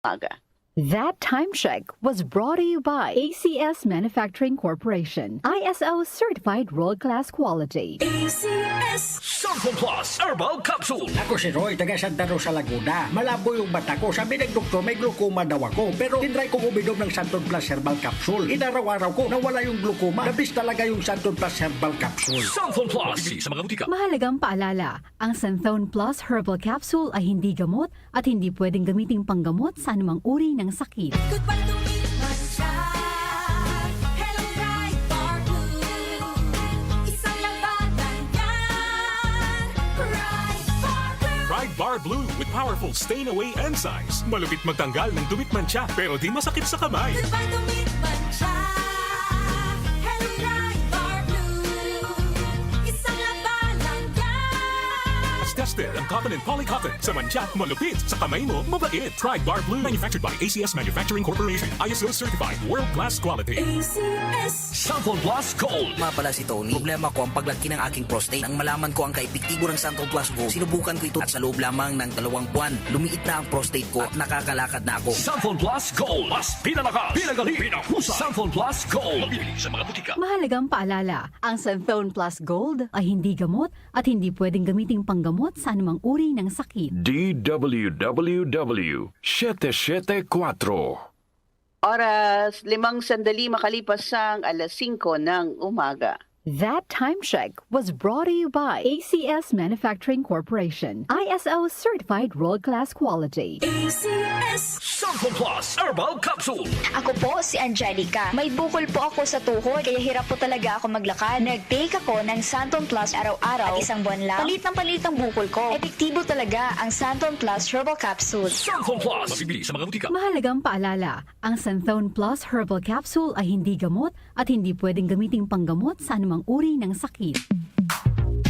umaga. That time check was brought to you by ACS Manufacturing Corporation, ISO certified world-class quality. ACS Santon Plus Herbal Capsule. Ako si Roy, taga Santa Rosa, Laguna. Malabo yung mata ko. Sabi ng doktor, may glaucoma daw ako. Pero tinry kong uminom ng Santon Plus Herbal Capsule. Inaraw-araw ko, nawala yung glaucoma. Nabis talaga yung Santon Plus Herbal Capsule. Santon Plus. Bibili sa mga butika. Mahalagang paalala, ang Santhone Plus Herbal Capsule ay hindi gamot at hindi pwedeng gamiting panggamot sa anumang uri ng sakit. Goodbye to Midman siya. Hello, Bright Bar Blue. Isang labanan yan. Bright Bar Blue. Bright Bar Blue with powerful stain-away enzymes. Malupit magtanggal ng dumit mancha pero di masakit sa kamay. Goodbye to Midman siya. Hello, Bright Bar Blue. Isang labanan yan. As tested ang cotton and polycotton sa mancha, malupit sa kamay mo, mabait. Bright Bar Blue manufactured by ACS Manufacturing Corporation. ISO certified world-class quality. ACS Santon Plus Gold. Nga pala si Tony. Problema ko ang paglaki ng aking prostate. Nang malaman ko ang kaepektibo ng Santon Plus Gold, sinubukan ko ito at sa loob lamang ng 2 buwan, lumiit na ang prostate ko at nakakalakad na ako. Santon Plus Gold. Mas pinalakas, pinagaling, pinahusay. Santon Plus Gold. Mabibili sa mga butika. Mahalagang paalala, ang Santhone Plus Gold ay hindi gamot at hindi pwedeng gamiting panggamot sa anumang uri ng sakit. DWWW 774. Oras, 5 sandali makalipas ang alas 5 ng umaga. That time check was brought to you by ACS Manufacturing Corporation, ISO certified world-class quality. ACS Santon Plus Herbal Capsule. Ako po si Angelica. May bukol po ako sa tuhod, kaya hirap po talaga ako maglakad. Nag-take ako ng Santon Plus araw-araw at isang buwan lang. Palit ang bukol ko. Epektibo talaga ang Santon Plus Herbal Capsule. Santon Plus. Mabibili sa mga butika. Mahalagang paalala, ang Santhone Plus Herbal Capsule ay hindi gamot at hindi pwedeng gamiting panggamot sa anumang uri ng sakit.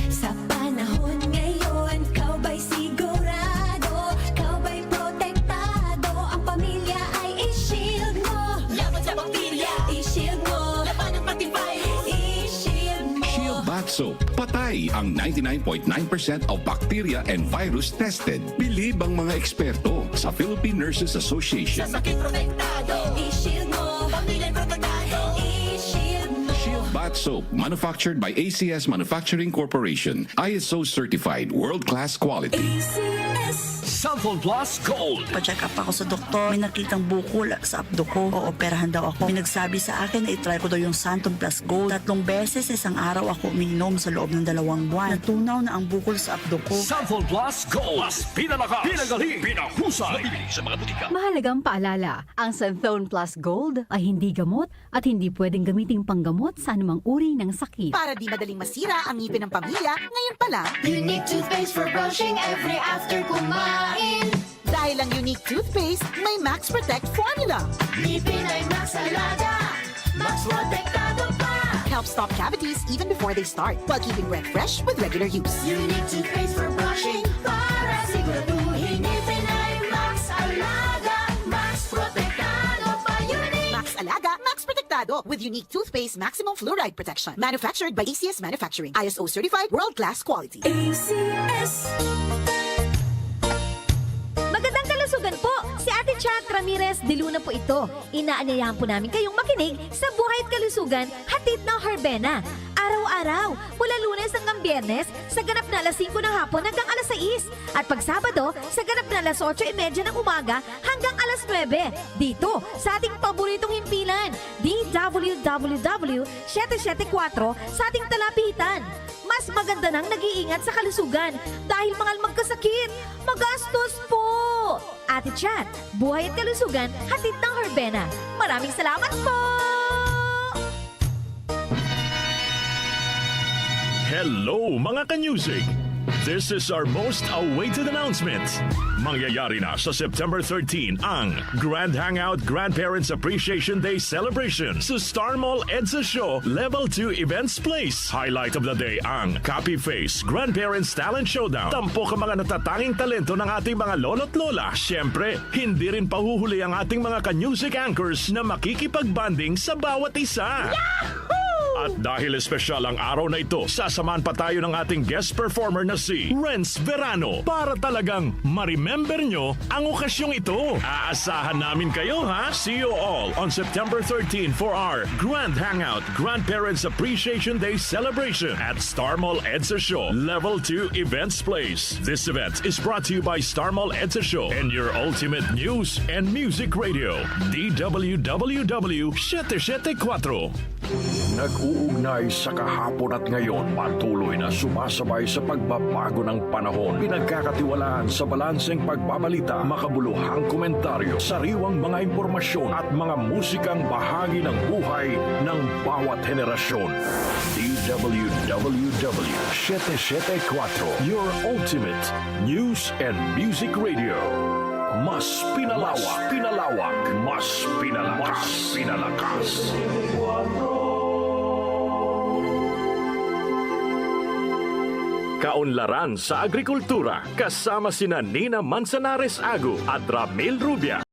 Sa panahon ngayon, kau ba'y sigurado? Kau ba'y protektado? Ang pamilya ay i-shield mo. Laban sa bakterya, i-shield mo. Laban ng patibay, i-shield mo. Shield Bath Soap. Patay ang 99.9% of bacteria and virus tested. Bilib ang mga eksperto sa Philippine Nurses Association. Sa sakit protektado, i-shield mo. Pamilya protektado, i-shield mo. Shield Bath Soap, manufactured by ACS Manufacturing Corporation. ISO certified world-class quality. ACS Santon Plus Gold. Pa-check up ako sa doktor. May nakitang bukol sa abdo ko. Ooperahan daw ako. May nagsabi sa akin na itry ko daw yung Santon Plus Gold. 3 beses isang araw ako umiinom sa loob ng 2 buwan. Natunaw na ang bukol sa abdo ko. Santon Plus Gold. Mas pinalakas, pinagaling, pinahusay. Mabibili sa mga butika. Mahalagang paalala, ang Santhone Plus Gold ay hindi gamot at hindi pwedeng gamiting panggamot sa anumang uri ng sakit. Para di madaling masira ang ngipin ng pamilya, ngayon pa lang, Unique toothpaste for brushing every after kumain. dahil ang unique toothpaste, may Max Protect formula. Ngipin ay Max Alaga, Max Protektado pa. Helps stop cavities even before they start, while keeping breath fresh with regular use. Unique toothpaste for brushing para siguraduhin ngipin ay Max Alaga, Max Protektado pa. Unique. Max Alaga, Max Protectado with unique toothpaste maximum fluoride protection. Manufactured by ACS Manufacturing. ISO certified world-class quality. ACS Magandang kalusugan po! Si Ate Chat Ramirez de Luna po ito. Inaanyayahan po namin kayong makinig sa Buhay at Kalusugan, hatid ng Herbena. Araw-araw, mula Lunes hanggang Biyernes, sa ganap na alas 5 ng hapon hanggang alas 6. At pag Sabado, sa ganap na alas 8:30 ng umaga hanggang alas 9. Dito, sa ating paboritong himpilan, DWWW 774 sa ating talapitan. Mas maganda nang nag-iingat sa kalusugan dahil mangal magkasakit, magastos po. Ate Chat, Buhay at Kalusugan, hatid ng Herbena. Maraming salamat po! Hello mga ka-music! This is our most awaited announcement. Mangyayari na sa September 13 ang Grand Hangout Grandparents Appreciation Day Celebration sa Star Mall EDSA Show Level 2 Events Place. Highlight of the day ang Copy Face Grandparents Talent Showdown. Tampok ang mga natatanging talento ng ating mga lolo't lola. Siyempre, hindi rin pahuhuli ang ating mga ka-music anchors na makikipagbanding sa bawat isa. Yahoo! At dahil espesyal ang araw na ito, sasamahan pa tayo ng ating guest performer na si Renz Verano para talagang ma-remember nyo ang okasyong ito. Aasahan namin kayo, ha? See you all on September 13 for our Grand Hangout Grandparents Appreciation Day celebration at Star Mall EDSA Show, Level 2 Events Place. This event is brought to you by Star Mall EDSA Show and your ultimate news and music radio, DWWW 774. Nag-uugnay sa kahapon at ngayon, patuloy na sumasabay sa pagbabago ng panahon. Pinagkakatiwalaan sa balanseng pagbabalita, makabuluhang komentaryo, sariwang mga impormasyon at mga musikang bahagi ng buhay ng bawat henerasyon. DWWW 774, your ultimate news and music radio. Mas pinalawak, mas pinalakas. Kaunlaran sa agrikultura kasama sina Nina Manzanares Agu at Ramil Rubia.